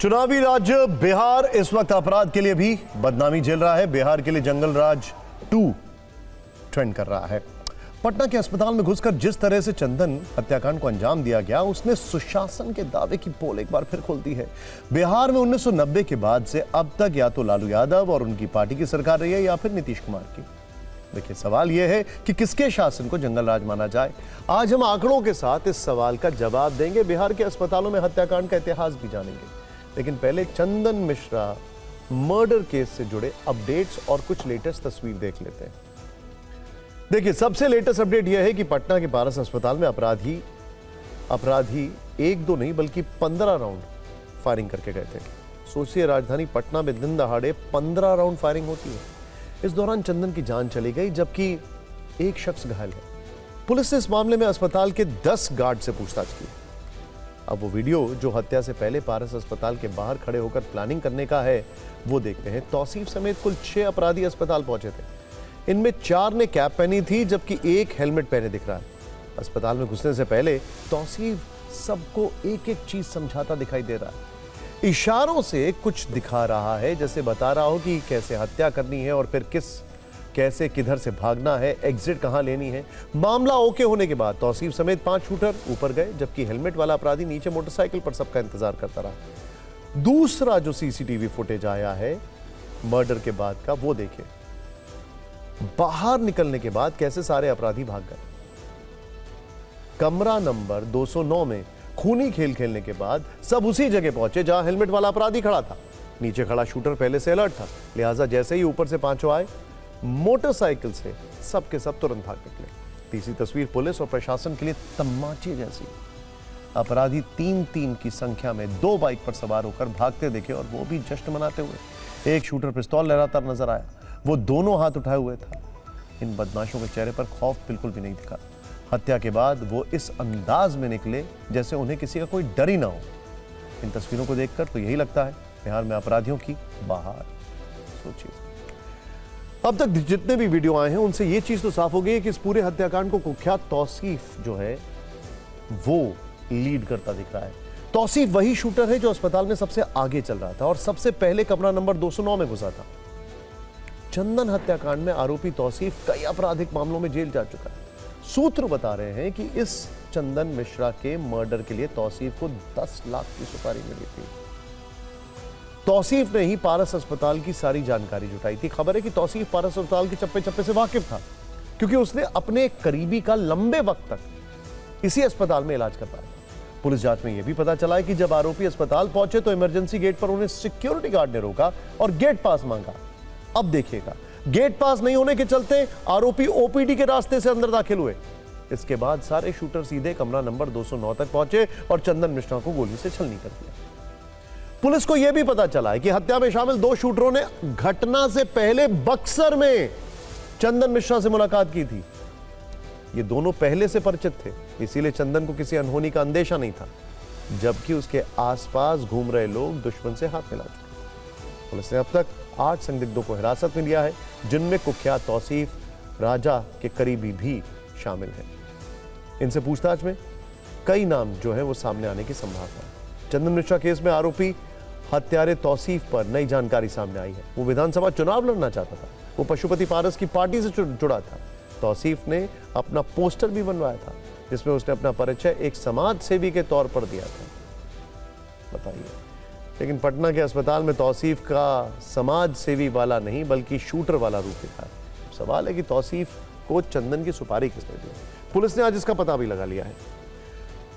चुनावी राज्य बिहार इस वक्त अपराध के लिए भी बदनामी झेल रहा है। बिहार के लिए जंगल राज 2 ट्रेंड कर रहा है। पटना के अस्पताल में घुसकर जिस तरह से चंदन हत्याकांड को अंजाम दिया गया, उसने सुशासन के दावे की पोल एक बार फिर खोल दी है। बिहार में 1990 के बाद से अब तक या तो लालू यादव और उनकी पार्टी की सरकार रही है या फिर नीतीश कुमार की। देखिए, सवाल यह है कि किसके शासन को जंगल राज माना जाए। आज हम आंकड़ों के साथ इस सवाल का जवाब देंगे। बिहार के अस्पतालों में हत्याकांड का इतिहास भी जानेंगे, लेकिन पहले चंदन मिश्रा मर्डर केस से जुड़े अपडेट्स और कुछ लेटेस्ट तस्वीर देख लेते हैं। देखिए, सबसे लेटेस्ट अपडेट यह है कि पटना के पारस अस्पताल में अपराधी एक दो नहीं बल्कि 15 राउंड फायरिंग करके गए थे। सोचिए, राजधानी पटना में दिन दहाड़े 15 राउंड फायरिंग होती है। इस दौरान चंदन की जान चली गई, जबकि एक शख्स घायल है। पुलिस ने इस मामले में अस्पताल के 10 गार्ड से पूछताछ की। अब वो वीडियो जो हत्या से पहले पारस अस्पताल के बाहर खड़े होकर प्लानिंग करने का है, वो देखते हैं। तौसीफ समेत कुल 6 अपराधी अस्पताल पहुंचे थे। इनमें 4 ने कैप पहनी थी, जबकि एक हेलमेट पहने दिख रहा है। अस्पताल में घुसने से पहले तौसीफ सबको एक एक चीज समझाता दिखाई दे रहा है। इशारों से कुछ दिखा रहा है, जैसे बता रहा हो कि कैसे हत्या करनी है और फिर कैसे किधर से भागना है, एग्जिट कहां लेनी है। मामला ओके होने के बाद तौसीफ समेत 5 शूटर ऊपर गए, जबकि हेलमेट वाला अपराधी नीचे मोटरसाइकिल पर सबका इंतजार करता रहा। दूसरा जो सीसीटीवी फुटेज आया है मर्डर के बाद का, वो देखे। बाहर निकलने के बाद कैसे सारे अपराधी भाग गए। कमरा नंबर 209 में खूनी खेल खेलने के बाद सब उसी जगह पहुंचे जहां हेलमेट वाला अपराधी खड़ा था। नीचे खड़ा शूटर पहले से अलर्ट था, लिहाजा जैसे ही ऊपर से 5 आए, मोटरसाइकिल से सब के सब तुरंत भाग निकले। तीसरी तस्वीर पुलिस और प्रशासन के लिए तमाचे जैसी। अपराधी 3-3 की संख्या में 2 बाइक पर सवार होकर भागते दिखे, और वो भी जश्न मनाते हुए। एक शूटर पिस्तौल लहराता नजर आया, वो दोनों हाथ उठाए हुए था। इन बदमाशों के चेहरे पर खौफ बिल्कुल भी नहीं दिखा। हत्या के बाद वो इस अंदाज में निकले जैसे उन्हें किसी का कोई डर ही ना हो। इन तस्वीरों को देखकर तो यही लगता है बिहार में अपराधियों की बहार। सोचिए, अब तक जितने भी वीडियो आए हैं उनसे ये चीज तो साफ हो गई है कि इस पूरे हत्याकांड को कुख्यात तौसीफ जो है वो लीड करता दिख रहा है। तौसीफ वही शूटर है जो अस्पताल में सबसे आगे चल रहा था और सबसे पहले कमरा नंबर 209 में घुसा था। चंदन हत्याकांड में आरोपी तौसीफ कई आपराधिक मामलों में जेल जा चुका है। सूत्र बता रहे हैं कि इस चंदन मिश्रा के मर्डर के लिए तौसीफ को 10 लाख की सुपारी मिली थी। तौसीफ ने ही पारस अस्पताल की सारी जानकारी जुटाई थी। खबर है कि तौसीफ पारस अस्पताल के चप्पे चप्पे से वाकिफ था, क्योंकि उसने अपने करीबी का लंबे वक्त तक इसी अस्पताल में इलाज करवाया था। पुलिस जांच में यह भी पता चला है कि जब आरोपी अस्पताल पहुंचे तो इमरजेंसी गेट पर उन्हें सिक्योरिटी गार्ड ने रोका और गेट पास मांगा। अब देखिएगा, गेट पास नहीं होने के चलते आरोपी ओपीडी के रास्ते से अंदर दाखिल हुए। इसके बाद सारे शूटर सीधे कमरा नंबर 209 तक पहुंचे और चंदन मिश्रा को गोली से छलनी कर दिया। पुलिस को यह भी पता चला है कि हत्या में शामिल 2 शूटरों ने घटना से पहले बक्सर में चंदन मिश्रा से मुलाकात की थी। ये दोनों पहले से परिचित थे, इसीलिए चंदन को किसी अनहोनी का अंदेशा नहीं था, जबकि उसके आसपास घूम रहे लोग दुश्मन से हाथ मिला चुके थे। पुलिस ने अब तक 8 संदिग्धों को हिरासत में लिया है, जिनमें कुख्यात तौसीफ राजा के करीबी भी शामिल हैं। इनसे पूछताछ में कई नाम जो है वो सामने आने की संभावना है। चंदन मिश्रा केस में आरोपी हत्यारे तौसीफ पर नई जानकारी सामने आई है। वो विधानसभा चुनाव लड़ना चाहता था, वो पशुपति पारस की पार्टी से जुड़ा था। तौसीफ ने अपना पोस्टर भी बनवाया था, जिसमें उसने अपना परिचय एक समाज सेवी के तौर पर दिया था। बताइए, लेकिन पटना के अस्पताल में तौसीफ का समाज सेवी वाला नहीं बल्कि शूटर वाला रूप दिखा है। सवाल है कि तौसीफ को चंदन की सुपारी किसने दी। पुलिस ने आज इसका पता भी लगा लिया है।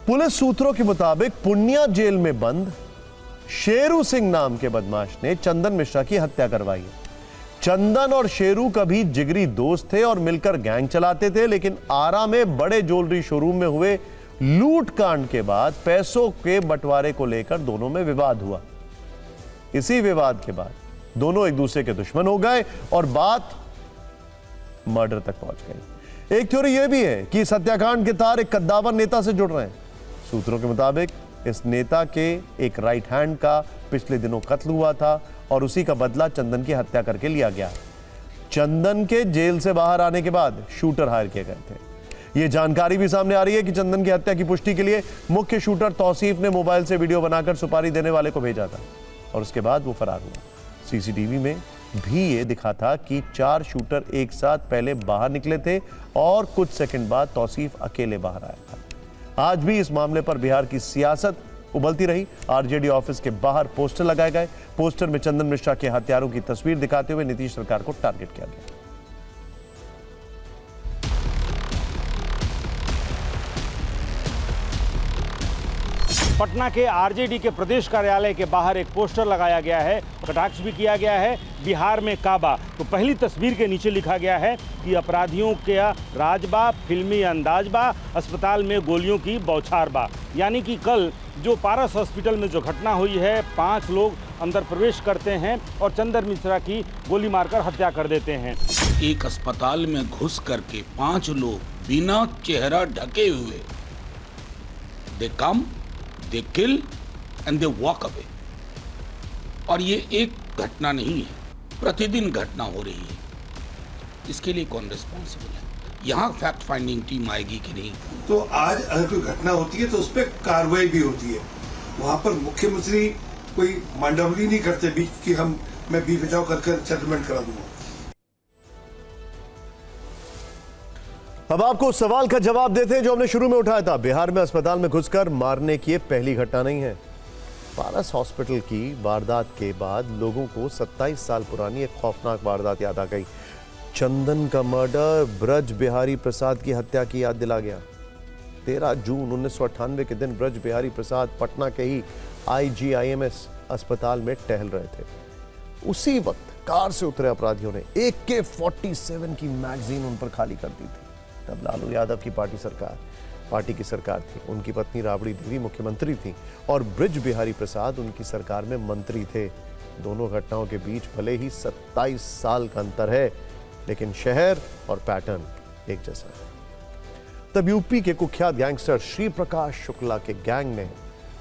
पुलिस सूत्रों के मुताबिक पुनिया जेल में बंद शेरू सिंह नाम के बदमाश ने चंदन मिश्रा की हत्या करवाई है। चंदन और शेरू कभी जिगरी दोस्त थे और मिलकर गैंग चलाते थे, लेकिन आरा में बड़े ज्वेलरी शोरूम में हुए लूट कांड के बाद पैसों के बंटवारे को लेकर दोनों में विवाद हुआ। इसी विवाद के बाद दोनों एक दूसरे के दुश्मन हो गए और बात मर्डर तक पहुंच गई। एक थ्योरी यह भी है कि इस हत्याकांड के तार एक कद्दावर नेता से जुड़ रहे हैं। सूत्रों के मुताबिक इस नेता के एक राइट हैंड का पिछले दिनों कत्ल हुआ था और उसी का बदला चंदन की हत्या करके लिया गया। चंदन के जेल से बाहर आने के बाद शूटर हायर किए गए थे। ये जानकारी भी सामने आ रही है कि चंदन की हत्या की पुष्टि के लिए मुख्य शूटर तौसीफ ने मोबाइल से वीडियो बनाकर सुपारी देने वाले को भेजा था और उसके बाद वो फरार हुआ। सीसीटीवी में भी ये दिखा था कि 4 शूटर एक साथ पहले बाहर निकले थे और कुछ सेकंड बाद तौसीफ अकेले बाहर आया था। आज भी इस मामले पर बिहार की सियासत उबलती रही। आरजेडी ऑफिस के बाहर पोस्टर लगाए गए। पोस्टर में चंदन मिश्रा के हत्यारों की तस्वीर दिखाते हुए नीतीश सरकार को टारगेट किया गया। पटना के आरजेडी के प्रदेश कार्यालय के बाहर एक पोस्टर लगाया गया है, कटाक्ष भी किया गया है, बिहार में काबा। तो पहली तस्वीर के नीचे लिखा गया है कि अपराधियों के राजबा, फिल्मी अंदाजबा, अस्पताल में गोलियों की बौछार बा। यानी कि कल जो पारस हॉस्पिटल में जो घटना हुई है, 5 लोग अंदर प्रवेश करते हैं और चंदन मिश्रा की गोली मारकर हत्या कर देते हैं। एक अस्पताल में घुस करके 5 लोग बिना चेहरा ढके हुए, they come, they kill and they walk away. और ये एक घटना नहीं है, प्रतिदिन घटना हो रही है। इसके लिए कौन रिस्पॉन्सिबल है? यहाँ फैक्ट फाइंडिंग टीम आएगी कि नहीं? तो आज अगर कोई घटना होती है तो उस पर कार्रवाई भी होती है। वहाँ पर मुख्यमंत्री कोई मांडवली नहीं करते बीच कि मैं बीच बचाव कर सेटलमेंट करा दूंगा। अब आपको उस सवाल का जवाब देते हैं जो हमने शुरू में उठाया था। बिहार में अस्पताल में घुसकर मारने की पहली घटना नहीं है। पारस हॉस्पिटल की वारदात के बाद लोगों को 27 साल पुरानी एक खौफनाक वारदात याद आ गई। चंदन का मर्डर, ब्रज बिहारी प्रसाद की हत्या की याद दिला गया। 13 जून 1998 के दिन ब्रज बिहारी प्रसाद पटना के ही IGIMS अस्पताल में टहल रहे थे। उसी वक्त कार से उतरे अपराधियों ने AK-47 की मैगजीन उन पर खाली कर दी थी। तब लालू यादव की पार्टी की सरकार थी। उनकी पत्नी राबड़ी देवी मुख्यमंत्री थी और ब्रज बिहारी प्रसाद उनकी सरकार में मंत्री थे। दोनों घटनाओं के बीच भले ही 27 साल का अंतर है, लेकिन शहर और पैटर्न एक जैसा है। तब यूपी के कुख्यात गैंगस्टर श्री प्रकाश शुक्ला के गैंग ने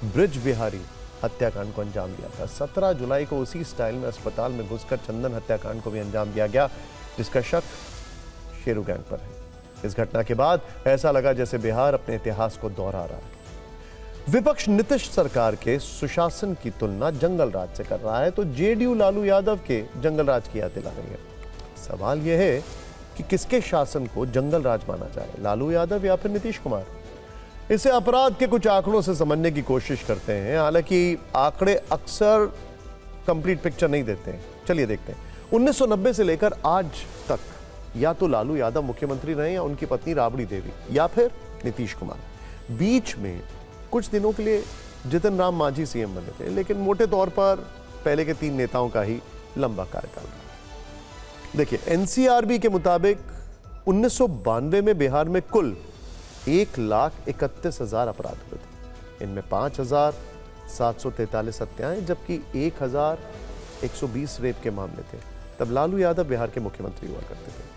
ब्रज बिहारी हत्याकांड को अंजाम दिया था। 17 जुलाई को उसी स्टाइल में अस्पताल में घुसकर चंदन हत्याकांड को भी अंजाम दिया गया, जिसका शक शेरू गैंग पर है। इस घटना के बाद ऐसा लगा जैसे बिहार अपने इतिहास को दोहरा रहा है। विपक्ष नीतीश सरकार के सुशासन की तुलना जंगल राज से कर रहा है, तो जेडीयू लालू यादव के जंगल राज की याद दिला रही है। सवाल यह है कि किसके शासन को जंगल राज माना जाए, लालू यादव या फिर नीतीश कुमार? इसे अपराध के कुछ आंकड़ों से समझने की कोशिश करते हैं। हालांकि आंकड़े अक्सर कंप्लीट पिक्चर नहीं देते हैं। चलिए देखते हैं। 1990 से लेकर आज तक या तो लालू यादव मुख्यमंत्री रहे या उनकी पत्नी राबड़ी देवी या फिर नीतीश कुमार। बीच में कुछ दिनों के लिए जितन राम मांझी सीएम बने थे, लेकिन मोटे तौर पर पहले के 3 नेताओं का ही लंबा कार्यकाल रहा। देखिए, NCRB के मुताबिक 1992 में बिहार में कुल 1,31,000 अपराध हुए थे। इनमें 5,743 हत्याएं जबकि 1,120 रेप के मामले थे। तब लालू यादव बिहार के मुख्यमंत्री हुआ करते थे।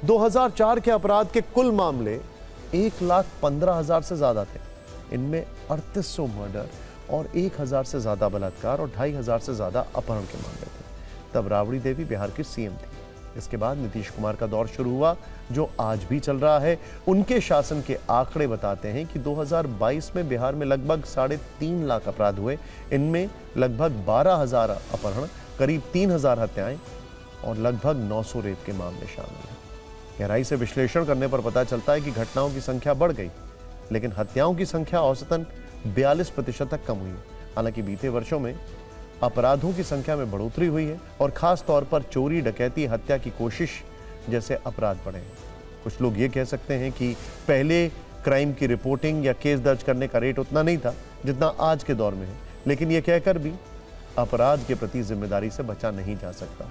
2004 के अपराध के कुल मामले 1,15,000 से ज्यादा थे। इनमें 3,800 मर्डर और 1,000 से ज्यादा बलात्कार और 2,500 से ज्यादा अपहरण के मामले थे। तब राबड़ी देवी बिहार की सीएम थी। इसके बाद नीतीश कुमार का दौर शुरू हुआ, जो आज भी चल रहा है। उनके शासन के आंकड़े बताते हैं कि 2022 में बिहार में लगभग 3.5 लाख अपराध हुए। इनमें लगभग 12,000 अपहरण, करीब 3,000 हत्याएं और लगभग 900 रेप के मामले शामिल हैं। गहराई से विश्लेषण करने पर पता चलता है कि घटनाओं की संख्या बढ़ गई, लेकिन हत्याओं की संख्या औसतन 42% तक कम हुई है। हालांकि बीते वर्षों में अपराधों की संख्या में बढ़ोतरी हुई है और खास तौर पर चोरी, डकैती, हत्या की कोशिश जैसे अपराध बढ़े हैं। कुछ लोग ये कह सकते हैं कि पहले क्राइम की रिपोर्टिंग या केस दर्ज करने का रेट उतना नहीं था जितना आज के दौर में है, लेकिन ये कहकर भी अपराध के प्रति जिम्मेदारी से बचा नहीं जा सकता।